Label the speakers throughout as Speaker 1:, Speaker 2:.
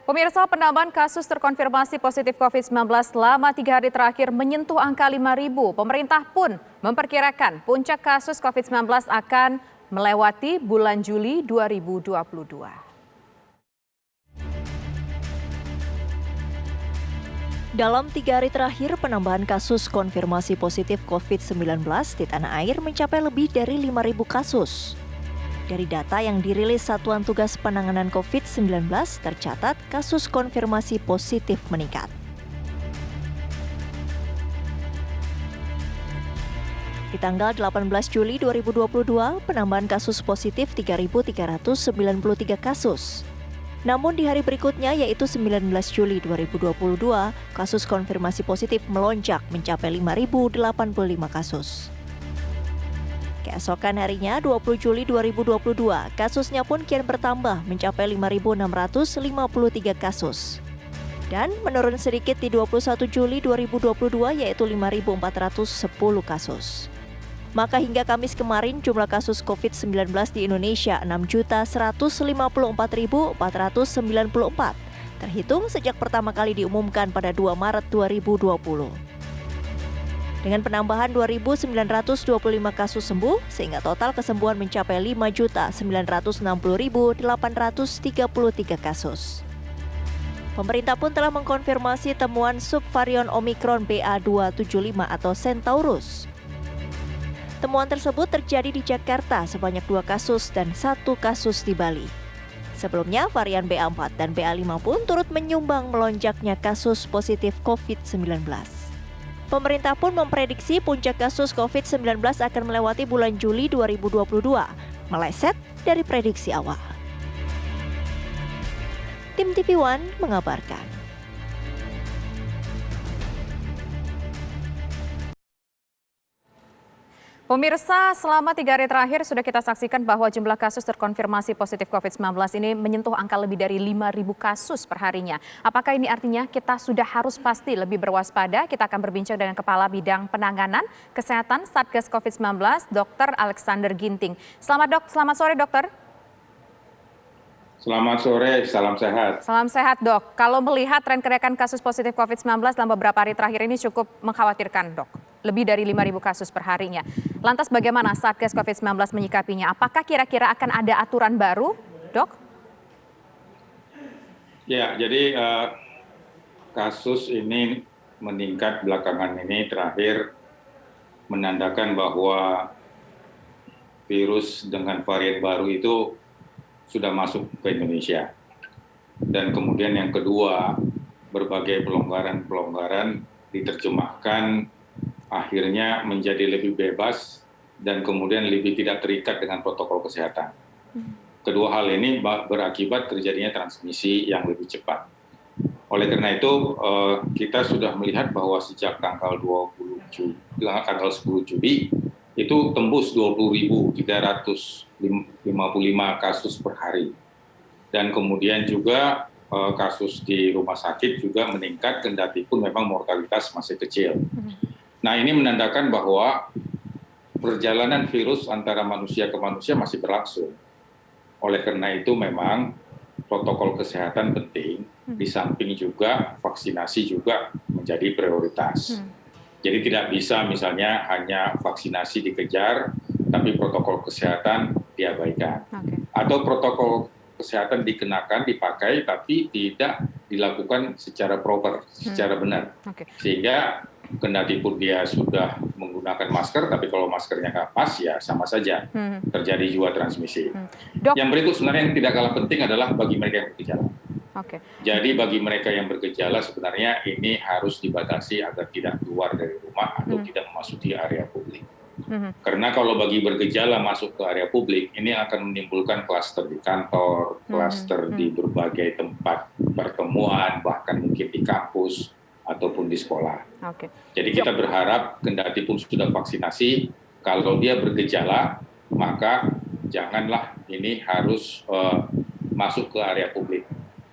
Speaker 1: Pemirsa, penambahan kasus terkonfirmasi positif COVID-19 selama 3 hari terakhir menyentuh angka 5.000. Pemerintah pun memperkirakan puncak kasus COVID-19 akan melewati bulan Juli 2022.
Speaker 2: Dalam 3 hari terakhir, penambahan kasus konfirmasi positif COVID-19 di tanah air mencapai lebih dari 5.000 kasus. Dari data yang dirilis Satuan Tugas Penanganan COVID-19, tercatat kasus konfirmasi positif meningkat. Di tanggal 18 Juli 2022, penambahan kasus positif 3.393 kasus. Namun di hari berikutnya, yaitu 19 Juli 2022, kasus konfirmasi positif melonjak mencapai 5.085 kasus. Keesokan harinya, 20 Juli 2022, kasusnya pun kian bertambah mencapai 5.653 kasus. Dan menurun sedikit di 21 Juli 2022, yaitu 5.410 kasus. Maka hingga Kamis kemarin, jumlah kasus COVID-19 di Indonesia 6.154.494, terhitung sejak pertama kali diumumkan pada 2 Maret 2020. Dengan penambahan 2.925 kasus sembuh, sehingga total kesembuhan mencapai 5.960.833 kasus. Pemerintah pun telah mengkonfirmasi temuan subvarian Omikron BA275 atau Centaurus. Temuan tersebut terjadi di Jakarta sebanyak 2 kasus dan 1 kasus di Bali. Sebelumnya, varian BA4 dan BA5 pun turut menyumbang melonjaknya kasus positif COVID-19. Pemerintah pun memprediksi puncak kasus COVID-19 akan melewati bulan Juli 2022, meleset dari prediksi awal. Tim TV One mengabarkan.
Speaker 1: Pemirsa, selama 3 hari terakhir sudah kita saksikan bahwa jumlah kasus terkonfirmasi positif COVID-19 ini menyentuh angka lebih dari 5.000 kasus per harinya. Apakah ini artinya kita sudah harus pasti lebih berwaspada? Kita akan berbincang dengan Kepala Bidang Penanganan Kesehatan Satgas COVID-19, Dr. Alexander Ginting. Selamat sore dokter.
Speaker 3: Selamat sore, salam sehat.
Speaker 1: Salam sehat dok. Kalau melihat tren kenaikan kasus positif COVID-19 dalam beberapa hari terakhir ini cukup mengkhawatirkan dok. Lebih dari 5.000 kasus per harinya. Lantas bagaimana Satgas COVID-19 menyikapinya? Apakah kira-kira akan ada aturan baru, dok?
Speaker 3: Ya, jadi kasus ini meningkat belakangan ini terakhir menandakan bahwa virus dengan varian baru itu sudah masuk ke Indonesia. Dan kemudian yang kedua, berbagai pelonggaran diterjemahkan akhirnya menjadi lebih bebas dan kemudian lebih tidak terikat dengan protokol kesehatan. Kedua hal ini berakibat terjadinya transmisi yang lebih cepat. Oleh karena itu, kita sudah melihat bahwa sejak tanggal 10 Juli, itu tembus 20.355 kasus per hari. Dan kemudian juga kasus di rumah sakit juga meningkat, kendati pun memang mortalitas masih kecil. Nah, ini menandakan bahwa perjalanan virus antara manusia ke manusia masih berlangsung. Oleh karena itu memang protokol kesehatan penting, di samping juga vaksinasi juga menjadi prioritas. Jadi tidak bisa misalnya hanya vaksinasi dikejar, tapi protokol kesehatan diabaikan. Atau protokol kesehatan dikenakan, dipakai, tapi tidak dilakukan secara proper, secara benar. Sehingga kendati pun dia sudah menggunakan masker, tapi kalau maskernya nggak pas, ya sama saja terjadi juga transmisi. Yang berikut sebenarnya yang tidak kalah penting adalah bagi mereka yang bergejala. Jadi bagi mereka yang bergejala sebenarnya ini harus dibatasi agar tidak keluar dari rumah atau tidak memasuki area publik. Karena kalau bagi bergejala masuk ke area publik, ini akan menimbulkan klaster di kantor, klaster di berbagai tempat pertemuan, bahkan mungkin di kampus ataupun di sekolah. Jadi kita berharap kendati pun sudah vaksinasi, kalau dia bergejala, maka janganlah ini harus masuk ke area publik.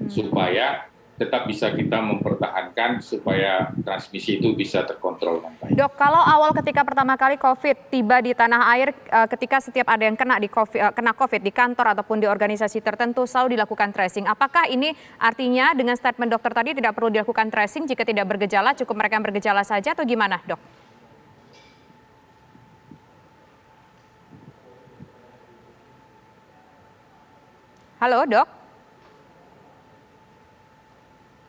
Speaker 3: Supaya tetap bisa kita mempertahankan supaya transmisi itu bisa terkontrol dengan baik.
Speaker 1: Dok, kalau awal ketika pertama kali COVID tiba di tanah air, ketika setiap ada yang kena COVID di kantor ataupun di organisasi tertentu selalu dilakukan tracing. Apakah ini artinya dengan statement dokter tadi tidak perlu dilakukan tracing jika tidak bergejala, cukup mereka yang bergejala saja atau gimana, Dok? Halo, Dok?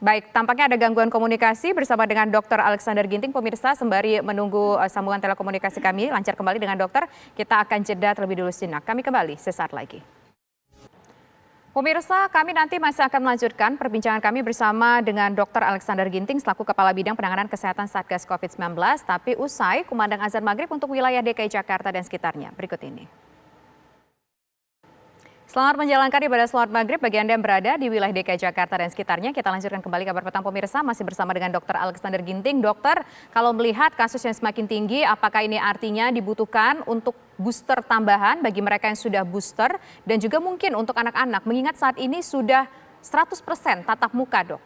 Speaker 1: Baik, tampaknya ada gangguan komunikasi bersama dengan Dr. Alexander Ginting. Pemirsa, sembari menunggu sambungan telekomunikasi kami lancar kembali dengan dokter, kita akan jeda terlebih dulu sejenak. Kami kembali sesaat lagi. Pemirsa, kami nanti masih akan melanjutkan perbincangan kami bersama dengan Dr. Alexander Ginting selaku Kepala Bidang Penanganan Kesehatan Satgas COVID-19, tapi usai kumandang azan maghrib untuk wilayah DKI Jakarta dan sekitarnya. Berikut ini. Selamat menjalankan ibadah sholat maghrib bagi Anda yang berada di wilayah DKI Jakarta dan sekitarnya. Kita lanjutkan kembali kabar petang pemirsa, masih bersama dengan Dr. Alexander Ginting. Dokter, kalau melihat kasus yang semakin tinggi, apakah ini artinya dibutuhkan untuk booster tambahan bagi mereka yang sudah booster dan juga mungkin untuk anak-anak, mengingat saat ini sudah 100% tatap muka, Dok?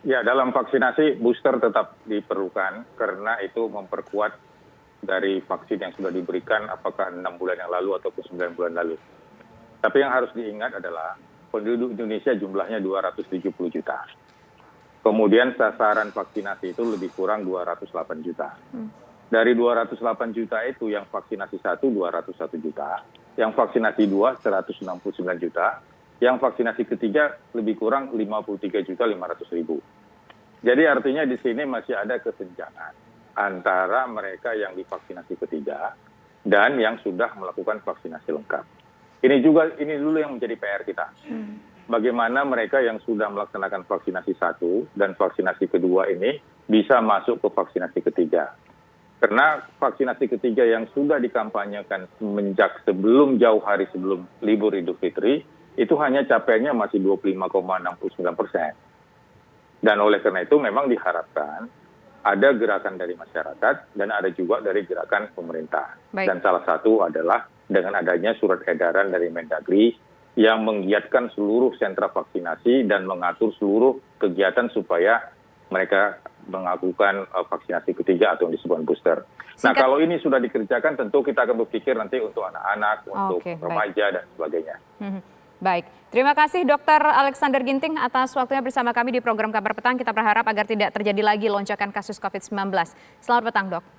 Speaker 4: Ya, dalam vaksinasi booster tetap diperlukan karena itu memperkuat dari vaksin yang sudah diberikan apakah 6 bulan yang lalu ataupun 9 bulan lalu. Tapi yang harus diingat adalah penduduk Indonesia jumlahnya 270 juta. Kemudian sasaran vaksinasi itu lebih kurang 208 juta. Dari 208 juta itu yang vaksinasi 1 201 juta, yang vaksinasi 2 169 juta, yang vaksinasi ketiga lebih kurang 53 juta 500 ribu. Jadi artinya di sini masih ada kesenjangan antara mereka yang divaksinasi ketiga dan yang sudah melakukan vaksinasi lengkap. Ini dulu yang menjadi PR kita. Bagaimana mereka yang sudah melaksanakan vaksinasi 1 dan vaksinasi kedua ini bisa masuk ke vaksinasi ketiga. Karena vaksinasi ketiga yang sudah dikampanyekan semenjak jauh hari sebelum libur Idul Fitri, itu hanya capaiannya masih 25,69%. Dan oleh karena itu memang diharapkan ada gerakan dari masyarakat dan ada juga dari gerakan pemerintah.
Speaker 1: Baik.
Speaker 4: Dan salah satu adalah dengan adanya surat edaran dari Mendagri yang menggiatkan seluruh sentra vaksinasi dan mengatur seluruh kegiatan supaya mereka melakukan vaksinasi ketiga atau yang disebut booster. Nah, kalau ini sudah dikerjakan tentu kita akan berpikir nanti untuk anak-anak, untuk remaja dan sebagainya.
Speaker 1: Baik, terima kasih Dr. Alexander Ginting atas waktunya bersama kami di program Kabar Petang. Kita berharap agar tidak terjadi lagi lonjakan kasus COVID-19. Selamat petang, Dok.